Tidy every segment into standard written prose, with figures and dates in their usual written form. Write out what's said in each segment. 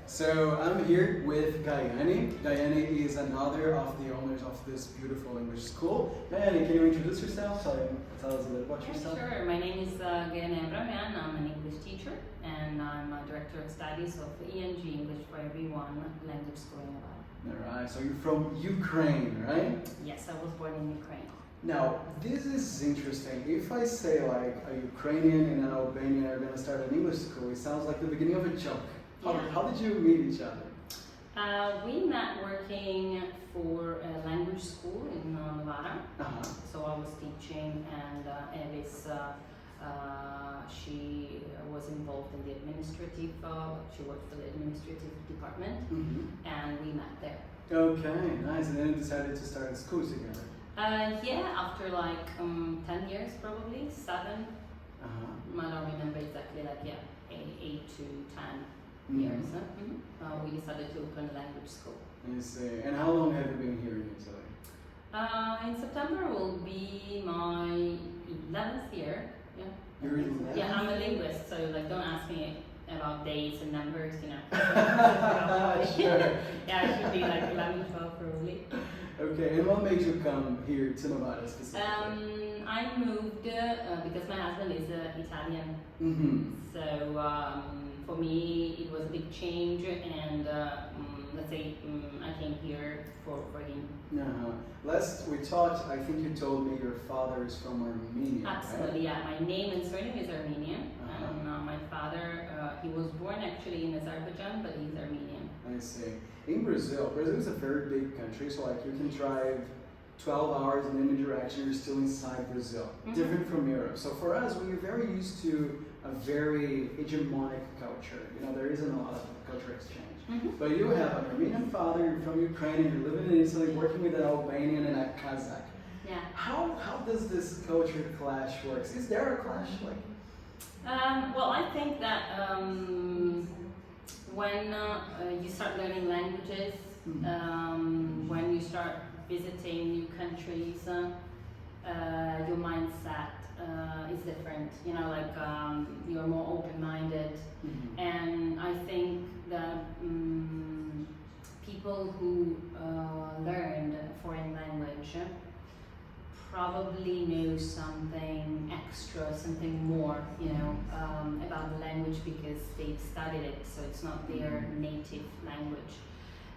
So I'm here with Gayane. Gayane is another of the owners of this beautiful English school. Gayane, can you introduce yourself? Tell us a little about yourself. Sure. My name is Gayane. I'm an English teacher and I'm a director of studies of ENG English for Everyone language school in Nevada. Alright, so you're from Ukraine, right? Yes, I was born in Ukraine. Now, this is interesting. If I say like a Ukrainian and an Albanian are going to start an English school, it sounds like the beginning of a joke. How did you meet each other? We met working for a language school in Nevada. So I was teaching and Alice, she was involved in the administrative, she worked for the administrative department and we met there. Okay, nice. And then you decided to start a school together. Yeah, after like 10 years probably, 7. I don't remember exactly, like 8 to 10 years. We decided to open a language school. I see. And how long have you been here in Italy? In September will be my 11th year. Yeah. You're 11? Yeah, I'm a linguist, so like don't ask me about dates and numbers, you know. Sure. Yeah, it should be like 11, 12 probably. Okay, and what made you come here to Nevada specifically? I moved because my husband is Italian. So for me it was a big change and let's say I came here for him. Last we talked, I think you told me your father is from Armenia. Absolutely, right? yeah. My name and surname is Armenian. And my father, he was born actually in Azerbaijan, but he's Armenian. I see. In Brazil is a very big country, so like you can drive 12 hours in any direction, you're still inside Brazil. Different from Europe. So for us, we're very used to a very hegemonic culture. You know, there isn't a lot of culture exchange. But you have an Armenian father, you're from Ukraine, and you're living in Italy, working with an Albanian and a Kazakh. Yeah. How does this culture clash work? Is there a clash? Well, I think that when you start learning languages, when you start visiting new countries, your mindset is different. You know, like you're more open-minded, and I think that people who learned a foreign language probably know something extra, something more, you know, about the language because they've studied it, so it's not their native language.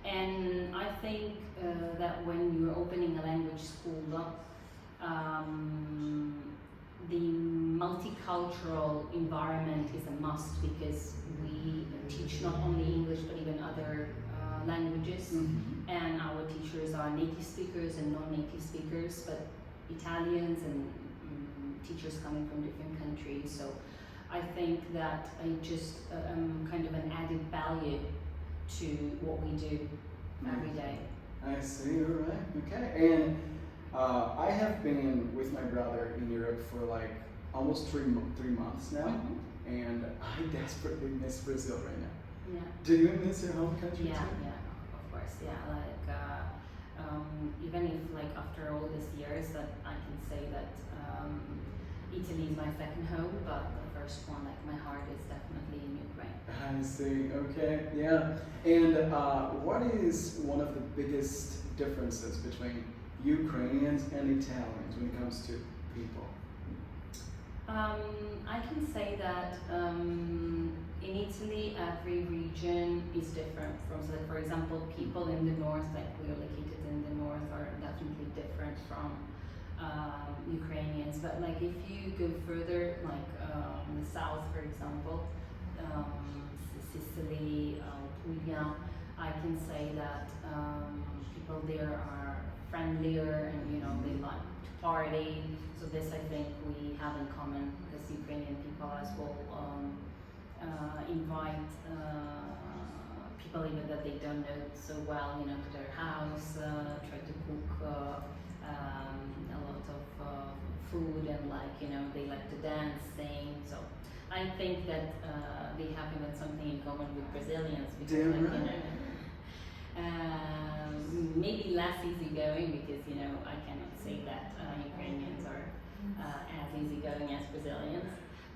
And I think that when you're opening a language school, the multicultural environment is a must because we teach not only English but even other languages, and our teachers are native speakers and non-native speakers, but Italians and teachers coming from different countries. So I think that it just kind of an added value to what we do every day. I see, all right, okay. And I have been with my brother in Europe for like almost 3 months now, and I desperately miss Brazil right now. Yeah. Do you miss your home country too? Yeah, of course, yeah. Like even if like after all these years that I can say that Italy is my second home, but the first one, like my heart is definitely in Ukraine. I see, okay, yeah. And what is one of the biggest differences between Ukrainians and Italians when it comes to people? I can say that in Italy, every region is different. So for example, people in the north, like we are located in the north, are definitely different from Ukrainians. But like if you go further, like in the south, for example, Sicily, Puglia, I can say that people there are friendlier and you know they like to party. So this I think we have in common because Ukrainian people as well invite people even that they don't know so well, you know, to their house, try to cook a lot of food and like, you know, they like to dance, sing. So I think that they have even something in common with Brazilians because like, you know, maybe less easygoing because, you know, I cannot say that Ukrainians are as easygoing as Brazilians.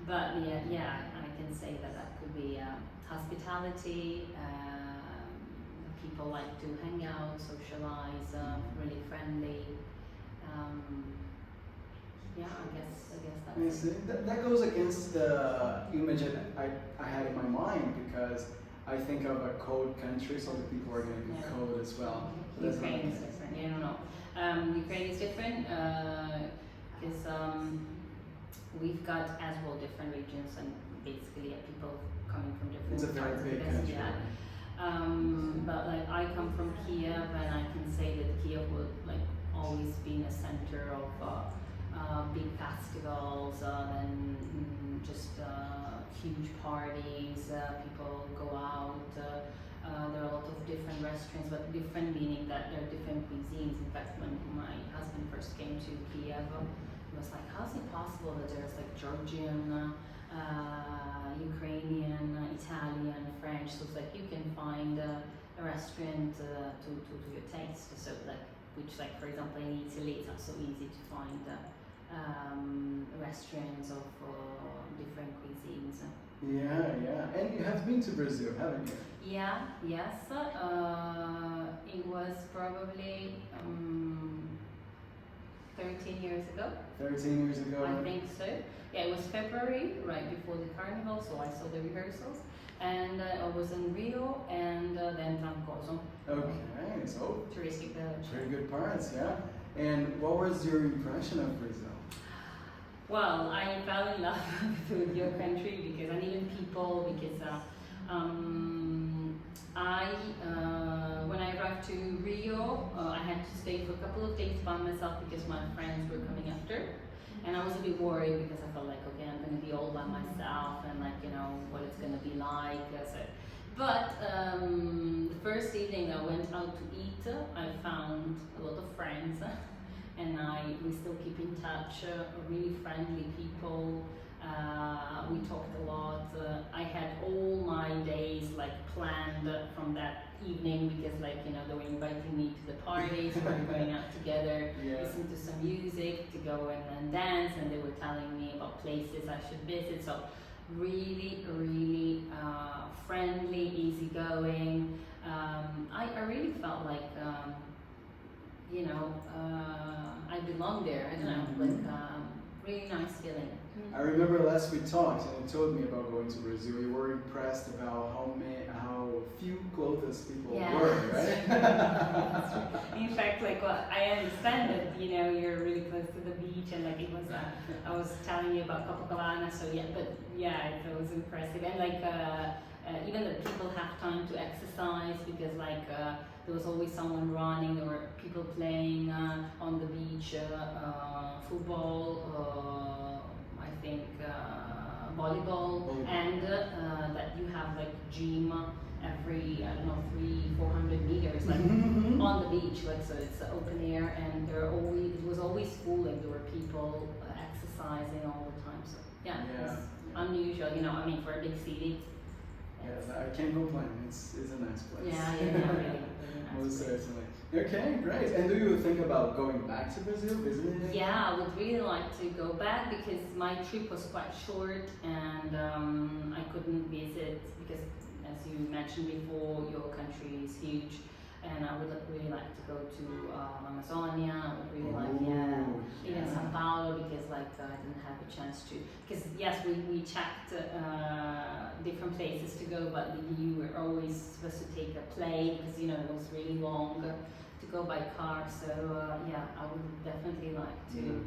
But yeah, I can say that that could be hospitality, like to hang out, socialize, really friendly. Yeah, I guess I that's see. it. That goes against the image that I had in my mind because I think of a cold country, so the people are going to be Yeah. cold as well. But that's not Ukraine the is case. different. Yeah, no. Ukraine is different because we've got as well different regions and basically people coming from different It's a very parts of big this. country. Yeah. But like I come from Kiev, and I can say that Kiev would like always been a center of big festivals and just huge parties. People go out. There are a lot of different restaurants, but different meaning that there are different cuisines. In fact, when my husband first came to Kiev, he was like, "How's it possible that there's like Georgian?" Ukrainian, Italian, French, so it's like you can find a restaurant to your taste. So like, which like for example in Italy, it's not so easy to find restaurants of different cuisines. Yeah. And you have been to Brazil, haven't you? Yeah, yes. It was probably 13 years ago. 13 years ago. I think so. Yeah, it was February, right before the carnival, so I saw the rehearsals. And I was in Rio and then Trancoso. Okay, so Touristic village. very good parts, yeah. And what was your impression of Brazil? Well, I fell in love with your country because, and even people, because when I arrived to Rio, I had to stay for a couple of days by myself because my friends were coming after. And I was a bit worried because I felt like, okay, I'm going to be all by myself and like, you know, what it's going to be like. But the first evening I went out to eat, I found a lot of friends and we still keep in touch, really friendly people. We talked a lot. I had all my days like planned from that evening because like, you know, they were inviting me to the parties, we were going out together, listen to some music, to go and dance, and they were telling me about places I should visit. So really friendly, easygoing. I really felt like, you know, I belong there. I don't know, like really nice feeling. I remember last we talked and you told me about going to Brazil. You were impressed about how few clothes people were, right? That's true. In fact, like I understand that, you know, you're really close to the beach and like it was, I was telling you about Copacabana, so yeah, but yeah, it was impressive. And like even the people have time to exercise because like there was always someone running or people playing on the beach, football, I think volleyball, and that you have like gym every, I don't know, 300-400 meters, like on the beach, like, so it's open air, and it was always full, like there were people exercising all the time, so yeah, it was unusual, you know, I mean, for a big city. Yes, I can't complain, it's a nice place. Yeah, really nice. Most certainly. Okay, great. And do you think about going back to Brazil, visiting it? Yeah, I would really like to go back because my trip was quite short and I couldn't visit because, as you mentioned before, your country is huge, and I would really like to go to Amazonia. I would really like, even São Paulo, because like I didn't have a chance to. Because yes, we checked different places to go, but you were always supposed to take a plane because, you know, it was really long to go by car. So yeah, I would definitely like to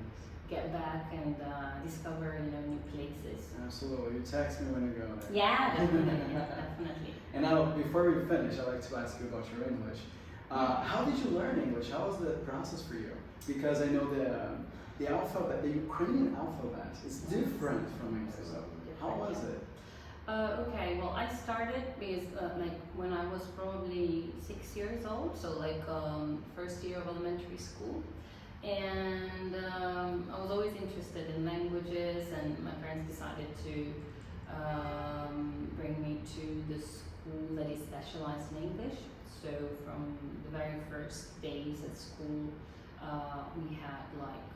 get back and discover, you know, new places. Absolutely. You text me when you go there. Yeah, definitely. Definitely. And now, before we finish, I'd like to ask you about your English. How did you learn English? How was the process for you? Because I know the alphabet, the Ukrainian alphabet, is different from English. So how was it? Okay, well, I started because like when I was probably 6 years old, so like first year of elementary school, and I was always interested in languages, and my parents decided to bring me to the school that is specialized in English. So from the very first days at school, we had like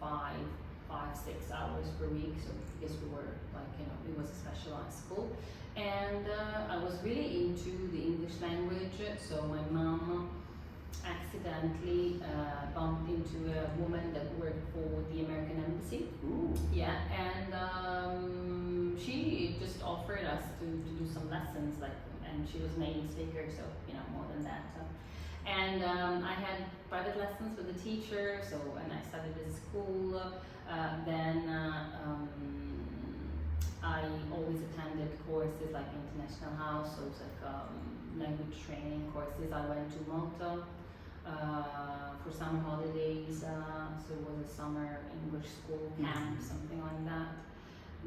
5-6 hours per week, so because we were like, you know, it was a specialized school, and I was really into the English language So my mom accidentally bumped into a woman that worked for the American Embassy. Ooh. Yeah, and she just offered us to do some lessons, like, and she was an English speaker, so more than that. And I had private lessons with the teacher, so and I studied at school. Then I always attended courses like International House, so it's like language training courses. I went to Malta for summer holidays, so it was a summer English school camp, something like that.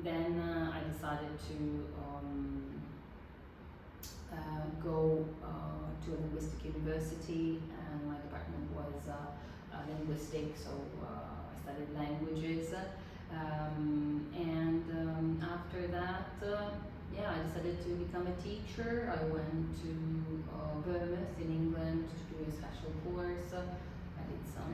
Then I decided to go to a linguistic university, and my department was linguistic, so I studied languages. And after that, I decided to become a teacher. I went to Bournemouth in England to do a special course. I did some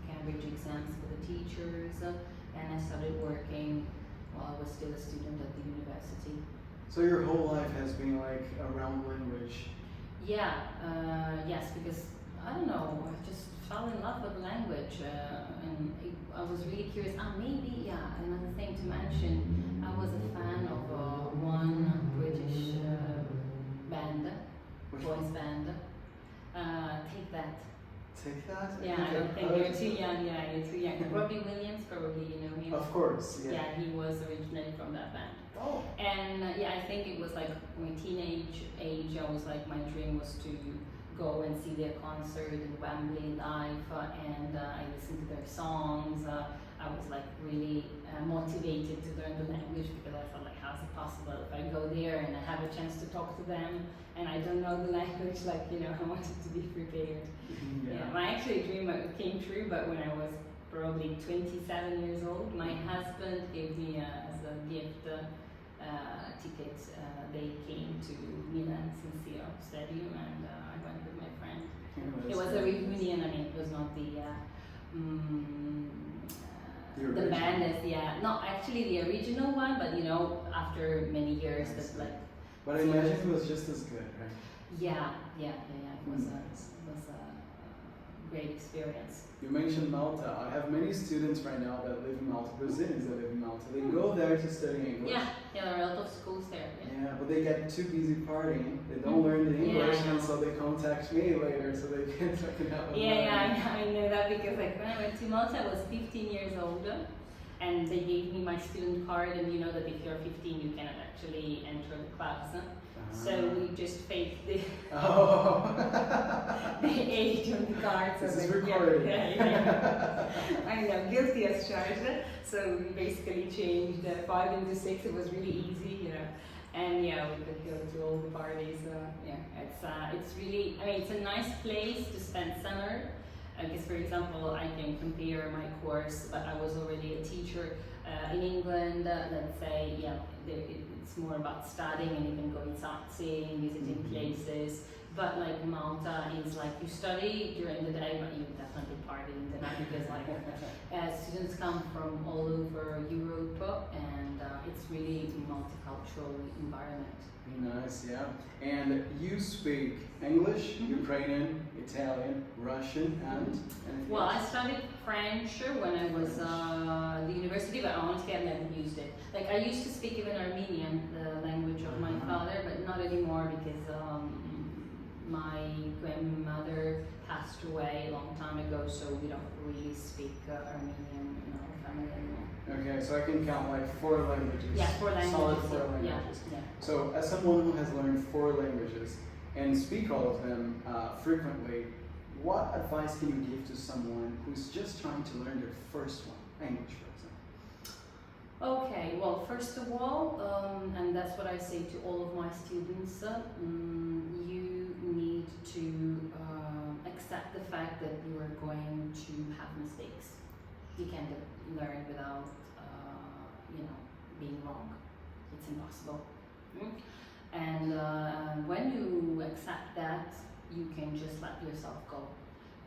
Cambridge exams for the teachers, and I started working while I was still a student at the university. So your whole life has been like around language? Yeah, yes, because I don't know, I just fell in love with language, and I was really curious. Maybe, another thing to mention, I was a fan of one British band, voice band. Take That. Take That? Yeah, I don't think you're too young. Yeah, you're too young. Robbie Williams, probably you know him. Of course, yeah. Yeah, he was originally from that band. Oh. And I think it was like my teenage age. I was like, my dream was to go and see their concert in Wembley live, and I listened to their songs. I was like really motivated to learn the language, because I thought, like, how's it possible if I go there and I have a chance to talk to them and I don't know the language? Like, I wanted to be prepared. Yeah, my actually dream came true, but when I was probably 27 years old, my husband gave me as a gift tickets. They came to Milan San Siro Stadium, and I went with my friend. It was a reunion. I mean, it was not the band is not actually the original one, but after many years, that's like. But I imagine it was just as good, right? Yeah. It was a great experience. You mentioned Malta. I have many students right now that live in Malta, Brazilians that live in Malta. They go there to study English. Yeah, there are a lot of schools there. Yeah, but they get too busy partying. They don't learn the English, and so they contact me later so they can help them. I know that, because like when I went to Malta, I was 15 years old, and they gave me my student card, and you know that if you're 15, you cannot actually enter the clubs. So we just faked the age on the card. So this is recorded. I know, guilty as charged. So we basically changed 5 into 6. It was really easy, and we could go to all the parties. It's really, it's a nice place to spend summer. Because, for example, I can compare my course, but I was already a teacher in England. Let's say, it's more about studying and even going sightseeing, visiting places. But like Malta is like you study during the day, but you definitely party in the night, because like students come from all over Europe, and it's really a multicultural environment. Nice, yeah. And you speak English, Ukrainian, Italian, Russian, and well, I studied French when I was at the university, but honestly, I've never used it. Like, I used to speak even Armenian, the language of my father, but not anymore, because my grandmother passed away a long time ago, so we don't really speak Armenian in our family anymore. Okay, so I can count like 4 languages. Yeah, 4 languages. Solid 4 languages. Yeah. So, as someone who has learned 4 languages and speak all of them frequently, what advice can you give to someone who's just trying to learn their first one, English, for example? Okay, well, first of all, and that's what I say to all of my students, you need to accept the fact that you are going to have mistakes. You can't learn without, being wrong. It's impossible. And when you accept that, you can just let yourself go.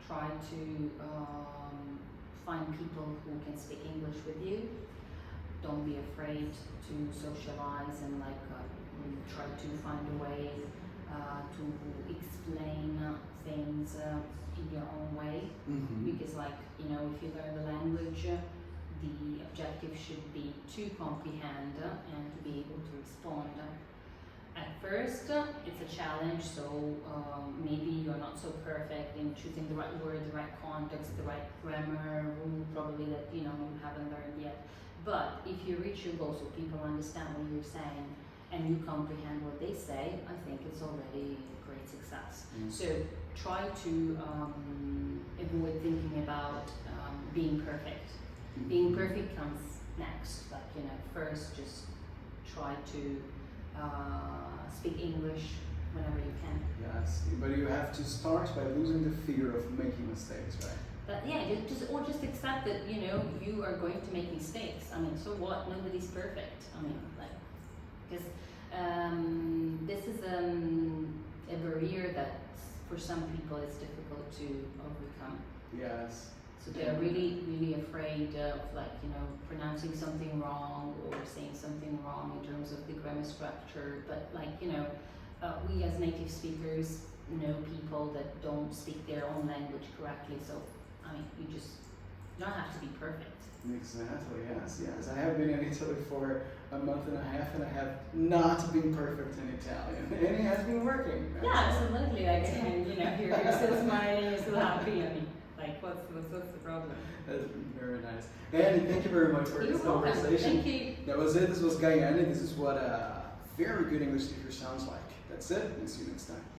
Try to find people who can speak English with you. Don't be afraid to socialize, and try to find a way to because, like, you know, if you learn the language, the objective should be to comprehend and to be able to respond. At first, it's a challenge, so maybe you're not so perfect in choosing the right word, the right context, the right grammar rule, probably that, you know, you haven't learned yet. But if you reach your goal, so people understand what you're saying and you comprehend what they say, I think it's already a great success. So try to avoid thinking about being perfect. Being perfect comes next. Like, you know, first just try to speak English whenever you can. Yes, but you have to start by losing the fear of making mistakes, right? But yeah, just accept that, you know, you are going to make mistakes. I mean, so what? Nobody's perfect. I mean, like, because this is a barrier that for some people is difficult to overcome. Yes. So they're really afraid of, like, you know, pronouncing something wrong or saying something wrong in terms of the grammar structure. But, like, you know, we as native speakers know people that don't speak their own language correctly. So, I mean, you don't have to be perfect. Exactly, yes. I have been in Italy for a month and a half and I have not been perfect in Italian. And it has been working. Right? Yeah, absolutely. Like, you know, you're still smiling, you're still happy. I mean, like, what's the problem? That's very nice. Gayane, thank you very much for this conversation. Thank you. That was it. This was Gayane. This is what a very good English speaker sounds like. That's it, and see you next time.